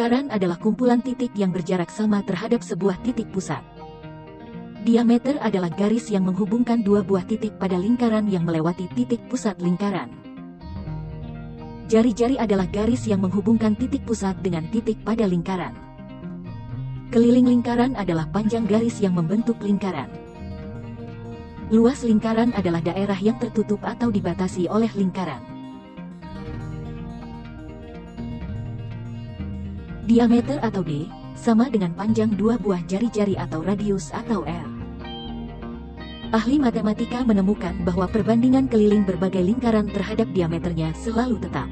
Lingkaran adalah kumpulan titik yang berjarak sama terhadap sebuah titik pusat. Diameter adalah garis yang menghubungkan dua buah titik pada lingkaran yang melewati titik pusat lingkaran. Jari-jari adalah garis yang menghubungkan titik pusat dengan titik pada lingkaran. Keliling lingkaran adalah panjang garis yang membentuk lingkaran. Luas lingkaran adalah daerah yang tertutup atau dibatasi oleh lingkaran. Diameter atau D, sama dengan panjang dua buah jari-jari atau radius atau R. Ahli matematika menemukan bahwa perbandingan keliling berbagai lingkaran terhadap diameternya selalu tetap.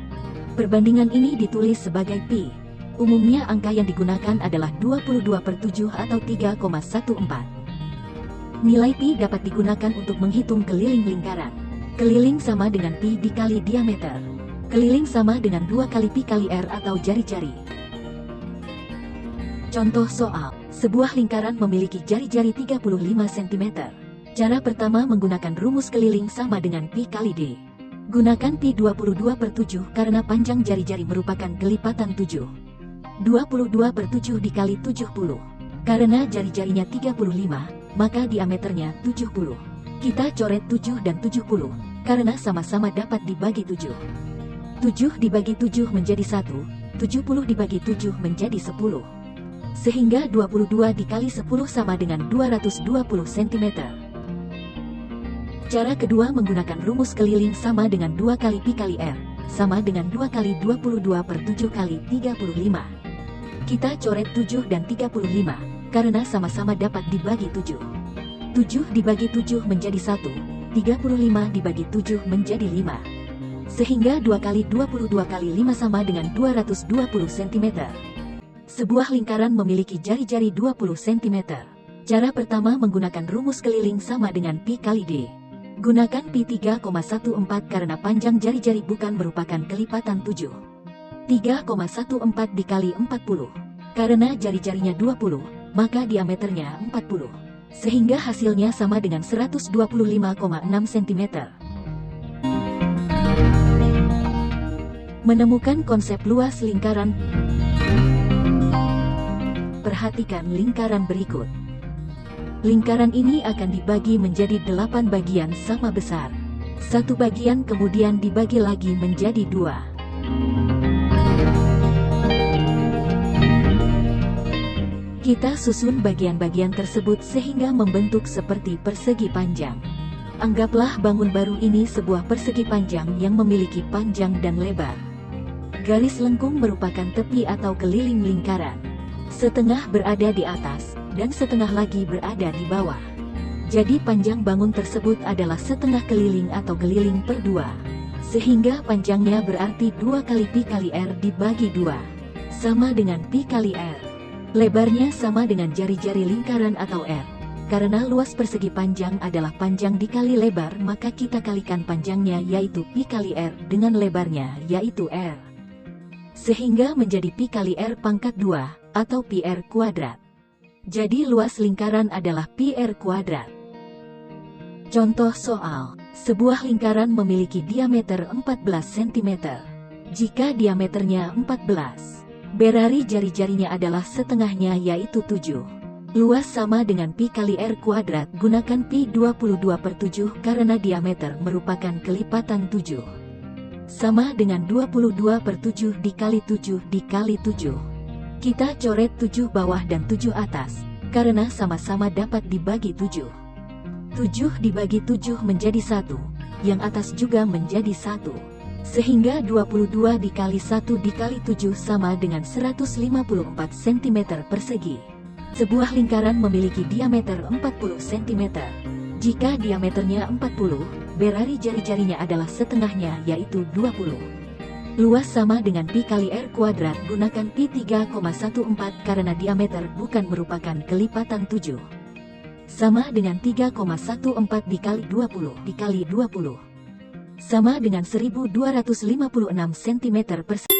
Perbandingan ini ditulis sebagai pi. Umumnya angka yang digunakan adalah 22/7 atau 3,14. Nilai pi dapat digunakan untuk menghitung keliling lingkaran. Keliling sama dengan pi dikali diameter. Keliling sama dengan 2 kali pi kali R atau jari-jari. Contoh soal, sebuah lingkaran memiliki jari-jari 35 cm. Cara pertama menggunakan rumus keliling sama dengan pi kali D. Gunakan pi 22/7 karena panjang jari-jari merupakan kelipatan 7. 22/7 dikali 70. Karena jari-jarinya 35, maka diameternya 70. Kita coret 7 dan 70, karena sama-sama dapat dibagi 7. 7 dibagi 7 menjadi 1, 70 dibagi 7 menjadi 10. Sehingga 22 dikali 10 sama dengan 220 cm. Cara kedua menggunakan rumus keliling sama dengan 2 kali pi kali R, sama dengan 2 kali 22/7 kali 35. Kita coret 7 dan 35, karena sama-sama dapat dibagi 7. 7 dibagi 7 menjadi 1, 35 dibagi 7 menjadi 5. Sehingga 2 kali 22 kali 5 sama dengan 220 cm. Sebuah lingkaran memiliki jari-jari 20 cm. Cara pertama menggunakan rumus keliling sama dengan pi kali D. Gunakan pi 3,14 karena panjang jari-jari bukan merupakan kelipatan 7. 3,14 dikali 40. Karena jari-jarinya 20, maka diameternya 40. Sehingga hasilnya sama dengan 125,6 cm. Menemukan konsep luas lingkaran. Perhatikan lingkaran berikut. Lingkaran ini akan dibagi menjadi 8 bagian sama besar. Satu bagian kemudian dibagi lagi menjadi 2. Kita susun bagian-bagian tersebut sehingga membentuk seperti persegi panjang. Anggaplah bangun baru ini sebuah persegi panjang yang memiliki panjang dan lebar. Garis lengkung merupakan tepi atau keliling lingkaran. Setengah berada di atas, dan setengah lagi berada di bawah. Jadi panjang bangun tersebut adalah setengah keliling atau keliling per 2. Sehingga panjangnya berarti 2 kali pi kali R dibagi 2. Sama dengan pi kali R. Lebarnya sama dengan jari-jari lingkaran atau R. Karena luas persegi panjang adalah panjang dikali lebar, maka kita kalikan panjangnya yaitu pi kali R dengan lebarnya yaitu R. Sehingga menjadi pi kali R pangkat 2. Atau pi R kuadrat. Jadi luas lingkaran adalah pi R kuadrat. Contoh soal, sebuah lingkaran memiliki diameter 14 cm. Jika diameternya 14, berarti jari-jarinya adalah setengahnya yaitu 7. Luas sama dengan pi kali R kuadrat, gunakan pi 22/7 karena diameter merupakan kelipatan 7. Sama dengan 22/7 dikali 7 dikali 7. Kita coret 7 bawah dan 7 atas, karena sama-sama dapat dibagi 7. 7 dibagi 7 menjadi 1, yang atas juga menjadi 1. Sehingga 22 dikali 1 dikali 7 sama dengan 154 cm persegi. Sebuah lingkaran memiliki diameter 40 cm. Jika diameternya 40, berarti jari-jarinya adalah setengahnya yaitu 20. Luas sama dengan pi kali R kuadrat, gunakan pi 3,14 karena diameter bukan merupakan kelipatan 7. Sama dengan 3,14 dikali 20 dikali 20. Sama dengan 1256 cm persegi.